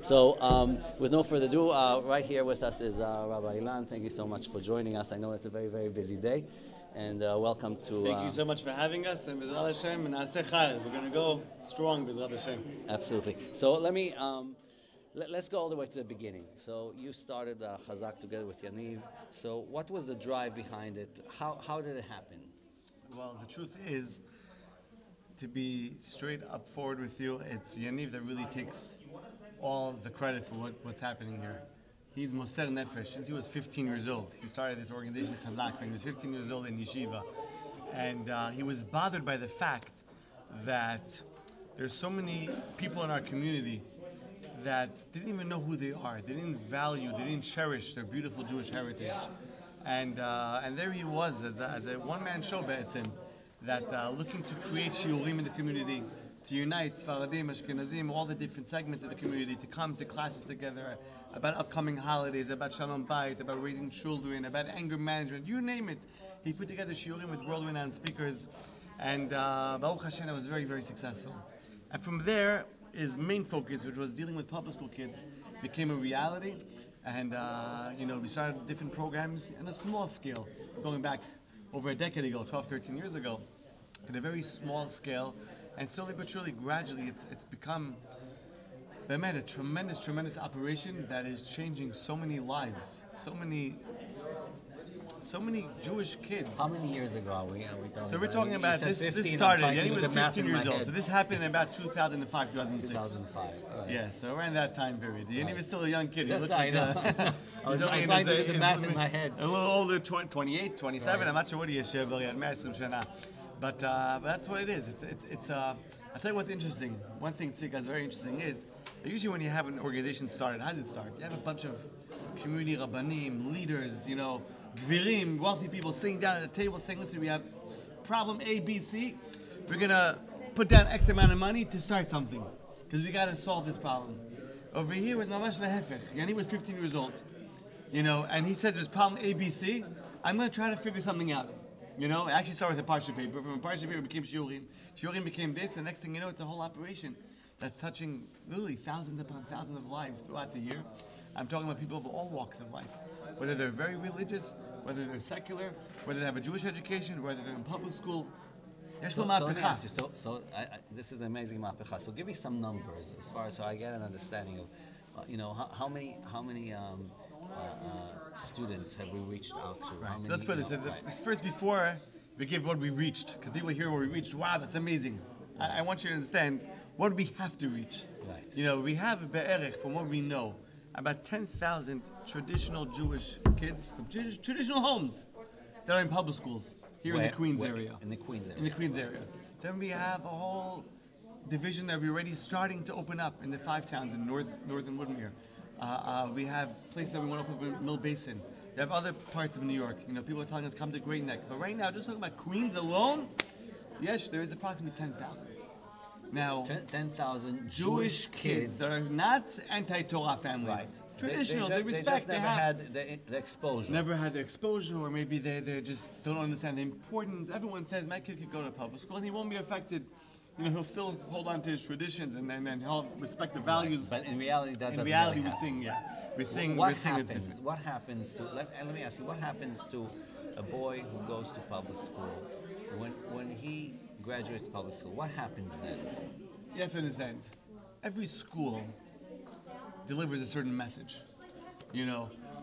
So, with no further ado, right here with us is Rabbi Ilan. Thank you so much for joining us. I know it's a very, very busy day, and welcome to. Thank you so much for having us, and B'ezrat Hashem, and Naaseh Chayil. We're going to go strong, B'ezrat Hashem. Absolutely. So let me. Let's go all the way to the beginning. So you started Chazaq together with Yaniv. So what was the drive behind it? How did it happen? Well, the truth is, to be straight up forward with you, it's Yaniv that really takes all the credit for what's happening here. He's Moser Nefesh since he was 15 years old. He started this organization, Chazaq, when he was 15 years old in yeshiva. And he was bothered by the fact that there's so many people in our community that didn't even know who they are. They didn't value, they didn't cherish their beautiful Jewish heritage. And there he was as a one-man show, Be'etzim, that looking to create shiurim in the community, to unite Sfaradim, Ashkenazim, all the different segments of the community, to come to classes together about upcoming holidays, about Shalom Bayit, about raising children, about anger management, you name it. He put together shiurim with world-renowned speakers, and Baruch Hashem, it was very, very successful. And from there, his main focus, which was dealing with public school kids, became a reality. And we started different programs on a small scale, going back over a decade ago, 12, 13 years ago, at a very small scale. And slowly but surely, gradually, it's become a tremendous, tremendous operation that is changing so many lives, so many Jewish kids. How many years ago are we talking So we're talking about this started, Yanni was 15 years old. So this happened in about 2005, 2006. 2005. Right. Yeah, so around that time period. Yanni was still a young kid. He Yes, looked I like know. I was trying to do the math in my head. A little older, 28, 27. Right. I'm not sure what he is, but that's what it is. I'll tell you what's interesting. One thing, Tzvika, is very interesting is that usually when you have an organization started, how does it start? You have a bunch of community rabbanim, leaders, gvirim, wealthy people sitting down at a table saying, listen, we have problem A, B, C. We're going to put down X amount of money to start something because we got to solve this problem. Over here was Mamash Lahefech. Yanni was 15 years old, and he says there's problem A, B, C. I'm going to try to figure something out. It actually started with a parsha paper. From a parsha paper it became shiurim. Shiurim became this, and next thing you know, it's a whole operation that's touching literally thousands upon thousands of lives throughout the year. I'm talking about people of all walks of life. Whether they're very religious, whether they're secular, whether they have a Jewish education, whether they're in public school. There's no ma'apecha. So this is an amazing ma'apecha. So give me some numbers as far as so I get an understanding of, how many students have we reached out to? Right. So let's put this. First, before we give what we reached, because people hear what we reached. Wow, that's amazing. I want you to understand what we have to reach. Right. We have be'erech, from what we know, about 10,000 traditional Jewish kids from traditional homes that are in public schools here in the Queens area. In the Queens area. In the Queens area. Then we have a whole division that we're already starting to open up in the 5 towns in northern Woodmere. We have places that we want to open up in Mill Basin. We have other parts of New York. People are telling us come to Great Neck. But right now, just talking about Queens alone, yes, there is approximately 10,000. Now, 10,000 Jewish kids that are not anti-Torah families. Right. Traditional, they respect. They just never had the exposure. Never had the exposure, or maybe they just don't understand the importance. Everyone says, my kid could go to public school and he won't be affected. He'll still hold on to his traditions and he'll respect the values. Right. But in reality, we sing. What happens to? Let me ask you. What happens to a boy who goes to public school when he graduates public school? What happens then? Yeah, understand. Every school delivers a certain message.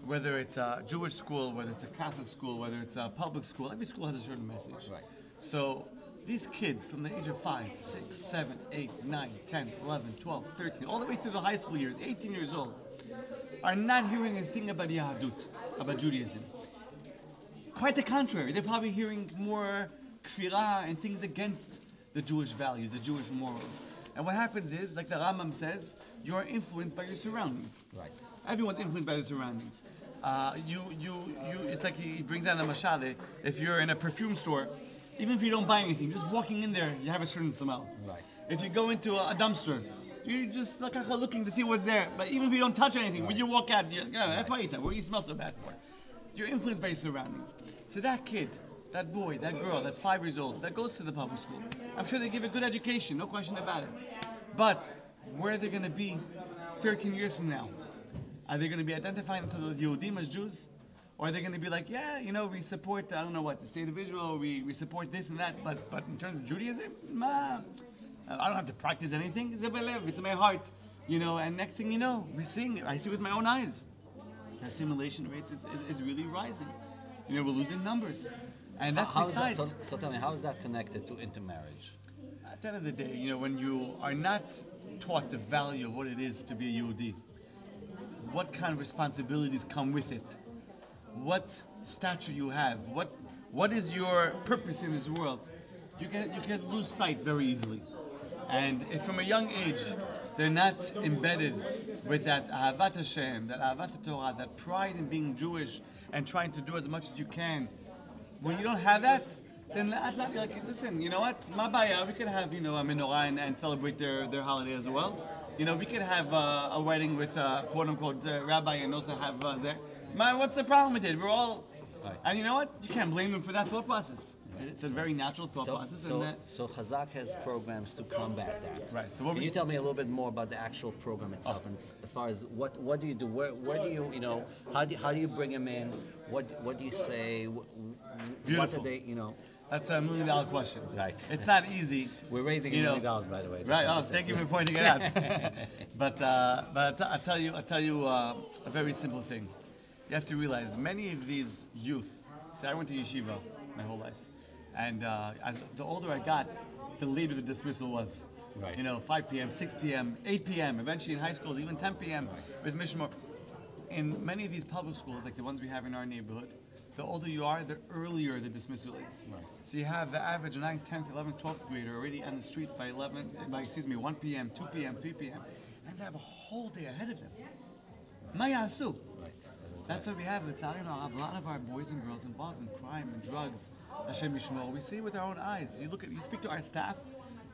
Whether it's a Jewish school, whether it's a Catholic school, whether it's a public school, every school has a certain message. Right. So these kids from the age of 5, 6, 7, 8, 9, 10, 11, 12, 13, all the way through the high school years, 18 years old, are not hearing anything about Yahadut, about Judaism. Quite the contrary. They're probably hearing more kfirah and things against the Jewish values, the Jewish morals. And what happens is, like the Rambam says, you are influenced by your surroundings. Right. Everyone's influenced by their surroundings. It's like he brings down a mashale. If you're in a perfume store, even if you don't buy anything, just walking in there, you have a certain smell. Right. If you go into a dumpster, you're just looking to see what's there. But even if you don't touch anything, when you walk out, what do you smell so bad for? You're influenced by your surroundings. So that kid, that boy, that girl, that's 5 years old, that goes to the public school, I'm sure they give a good education, no question about it. But where they're going to be 13 years from now? Are they going to be identifying themselves as Yehudim, as Jews? Or are they going to be like, yeah, we support, I don't know what, the state of Israel, we support this and that, but in terms of Judaism, I don't have to practice anything. It's in my heart. And next thing you know, I see with my own eyes. The assimilation rates is really rising. We're losing numbers. And that's besides. So tell me, how is that connected to intermarriage? At the end of the day, when you are not taught the value of what it is to be a Yehudi, what kind of responsibilities come with it, what stature you have, what is your purpose in this world, you can lose sight very easily. And if from a young age they're not embedded with that Ahavat Hashem, that Ahavat Torah, that pride in being Jewish and trying to do as much as you can, when you don't have that, then you're like, listen, you know what? We could have a menorah and celebrate their holiday as well. We could have a wedding with quote unquote Rabbi and also have what's the problem with it? We're all, right. And you know what? You can't blame them for that thought process. It's a very natural thought process. So Chazaq has programs to combat that. Right. So can you tell me a little bit more about the actual program itself, and as far as what do you do? Where do you how do you bring them in? What do you say? Beautiful. What do they That's $1 million question. Right. It's not easy. We're raising $1 million, by the way. Right. Oh, thank you for pointing it out. but I'll tell you a very simple thing. You have to realize many of these youth. See, I went to yeshiva my whole life, and the older I got, the later the dismissal was. Right. 5 p.m., 6 p.m., 8 p.m. Eventually in high schools, even 10 p.m. with Mishmar. In many of these public schools, like the ones we have in our neighborhood, the older you are, the earlier the dismissal is. Right. So you have the average 9th, 10th, 11th, 12th grader already on the streets by 1 p.m., 2 p.m., 3 p.m. And they have a whole day ahead of them. Mayasu. Right. That's what we have. A lot of our boys and girls involved in crime and drugs. Hashem Yishmor. We see it with our own eyes. You speak to our staff,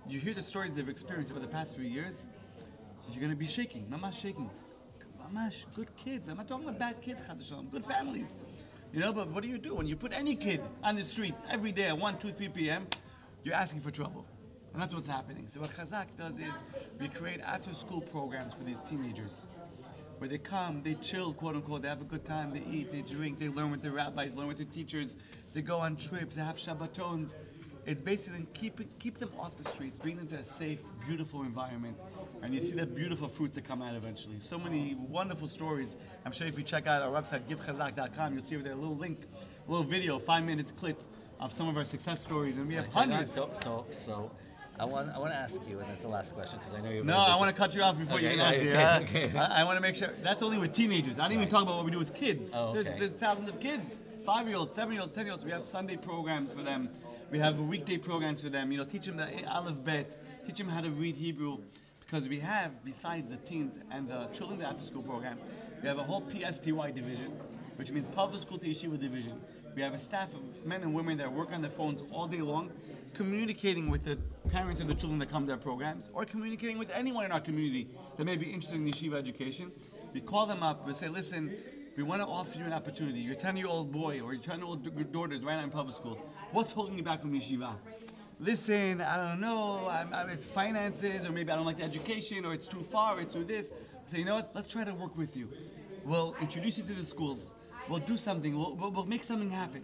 you hear the stories they've experienced over the past few years, you're going to be shaking. Mamash shaking. Mamash, good kids. I'm not talking about bad kids, good families. But what do you do when you put any kid on the street every day at 1, 2, 3 p.m.? You're asking for trouble. And that's what's happening. So what Chazaq does is we create after-school programs for these teenagers where they come, they chill, quote unquote, they have a good time, they eat, they drink, they learn with their rabbis, learn with their teachers, they go on trips, they have Shabbatons. It's basically keep them off the streets, bring them to a safe, beautiful environment, and you see the beautiful fruits that come out eventually. So many wonderful stories. I'm sure if you check out our website, givechazaq.com, you'll see over there a little link, a little video, 5 minutes clip of some of our success stories, and we have hundreds. So I want to ask you, and that's the last question because I know you're. No, I want to cut you off before you can answer. Okay. I want to make sure that's only with teenagers. I don't even talk about what we do with kids. Oh, okay. There's thousands of kids, 5-year-olds, 7-year-olds, 10-year-olds. We have Sunday programs for them. We have weekday programs for them. Teach them the Aleph Bet, teach them how to read Hebrew, because we have, besides the teens and the children's after-school program, we have a whole PSTY division, which means public school to yeshiva division. We have a staff of men and women that work on their phones all day long, communicating with the parents of the children that come to our programs, or communicating with anyone in our community that may be interested in yeshiva education. We call them up, we say, listen, we want to offer you an opportunity. Your 10-year-old boy or your 10-year-old daughter is right now in public school. What's holding you back from yeshiva? Listen, I don't know, it's finances, or maybe I don't like the education, or it's too far, or it's too this. So you know what, let's try to work with you. We'll introduce you to the schools. We'll do something, we'll make something happen.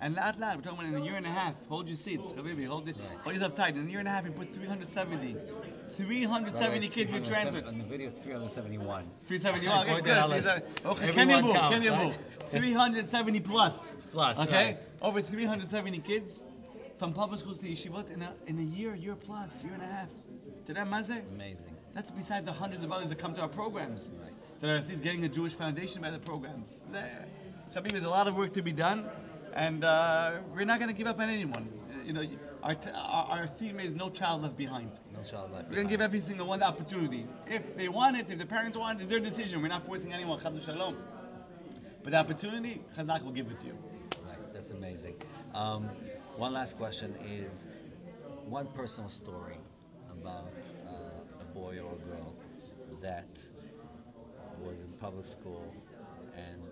And we're talking about in a year and a half, hold your seats, Habibi, hold yourself tight. In a year and a half, we put 370 kids we transferred. On the video, it's 371. 371, okay, good. Okay, Can you 370 plus. Okay? Right. Over 370 kids from public schools to yeshivot in a year plus, year and a half. Did that mazel? Amazing. That's besides the hundreds of others that come to our programs. Right. That are at least getting a Jewish foundation by the programs. Habibi, there's a lot of work to be done. And we're not going to give up on anyone. Our theme is no child left behind. No child left behind. We're going to give every single one the opportunity. If they want it, if the parents want it, it's their decision. We're not forcing anyone. Chas Shalom. But the opportunity, Chazaq will give it to you. Right, that's amazing. One last question is one personal story about a boy or a girl that was in public school and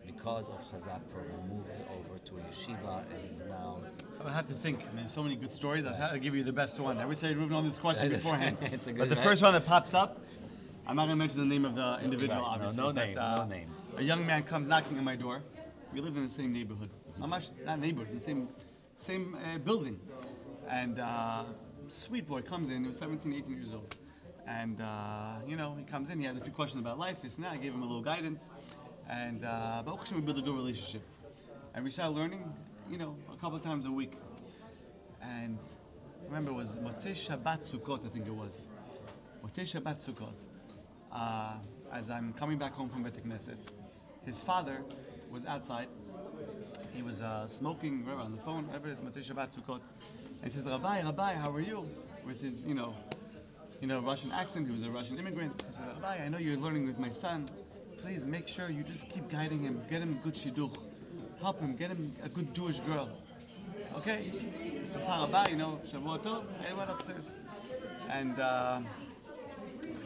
because of Chazaq program moved over to a yeshiva and is now. So I had to think. I mean, so many good stories. I had to give you the best one. I wish I would have known this question beforehand. It's a good But the first one that pops up I'm not going to mention the name of the individual, Right. obviously. No but, names, no names. A young man comes knocking on my door. We live in the same neighborhood. Not neighborhood, the same building. And sweet boy comes in. He was 17, 18 years old. And, he comes in. He has a few questions about life, this and that. I gave him a little guidance. And Baruch Hashem, we built a good relationship. And we started learning, a couple of times a week. And remember, it was Motzei Shabbat Sukkot, I think it was. Motzei Shabbat Sukkot. As I'm coming back home from Bet Knesset, his father was outside. He was smoking on the phone, whatever it is, Motzei Shabbat Sukkot. And he says, Rabbi, how are you? With his, Russian accent. He was a Russian immigrant. He said, Rabbi, I know you're learning with my son. Please make sure you just keep guiding him. Get him a good shidduch. Help him. Get him a good Jewish girl. Okay? Simcha Rabbi, Shavua Tov. He went upstairs. And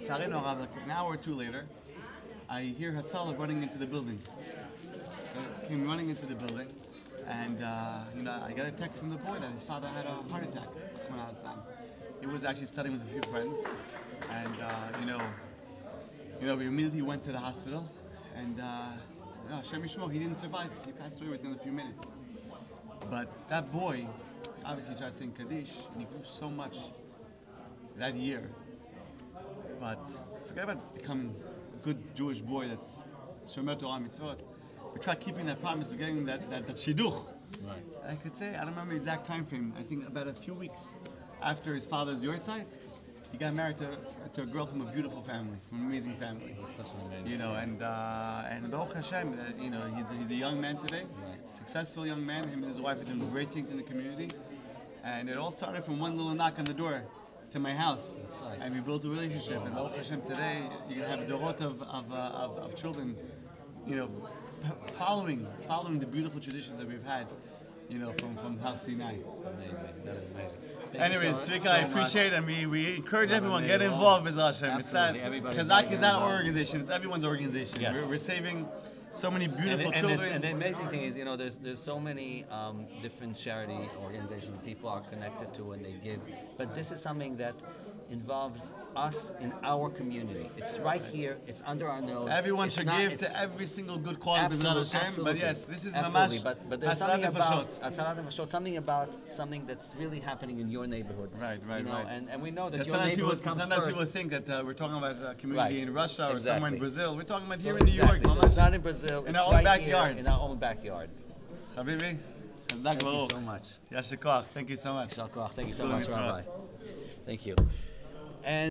like an hour or two later, I hear Hatzalah running into the building. So he came running into the building. And, I got a text from the boy that his father had a heart attack. He was actually studying with a few friends. And, we immediately went to the hospital, and Hashem Yishmor, he didn't survive. He passed away within a few minutes. But that boy, obviously started saying Kaddish, and he grew so much that year. But forget about becoming a good Jewish boy that's Shomer Torah Mitzvot. We try keeping that promise of getting that shidduch. Right. I could say, I don't remember the exact time frame, I think about a few weeks after his father's yortzeit. He got married to a girl from a beautiful family, from an amazing family. Such an amazing and Baruch Hashem, he's a young man today, successful young man. Him and his wife are doing great things in the community, and it all started from one little knock on the door to my house. That's right. And we built a relationship. And Baruch Hashem, today you can have a dorot of children, following the beautiful traditions that we've had, from Har Sinai. Amazing. That is amazing. Anyways, Tvika, I appreciate it, and we encourage everyone, get involved, B'ezras Hashem. It's not, Chazaq is not our organization, it's everyone's organization. Yes. We're saving so many beautiful children. And the amazing thing is, there's so many different charity organizations people are connected to and they give. But this is something that involves us in our community. It's right here. It's under our nose. Everyone should give to every single good cause, B'ezras Hashem. But yes, this is absolutely. mamash. But there's something that's really happening in your neighborhood. Right. And we know that your neighborhood comes first. Sometimes people think that we're talking about a community in Russia or somewhere in Brazil. We're talking about here in New York. York. So it's not in Brazil. In it's our own backyard. In our own backyard. Habibi, thank you so much. Yashar koach. Thank you so much. Thank you so much, Rabbi. Thank you. And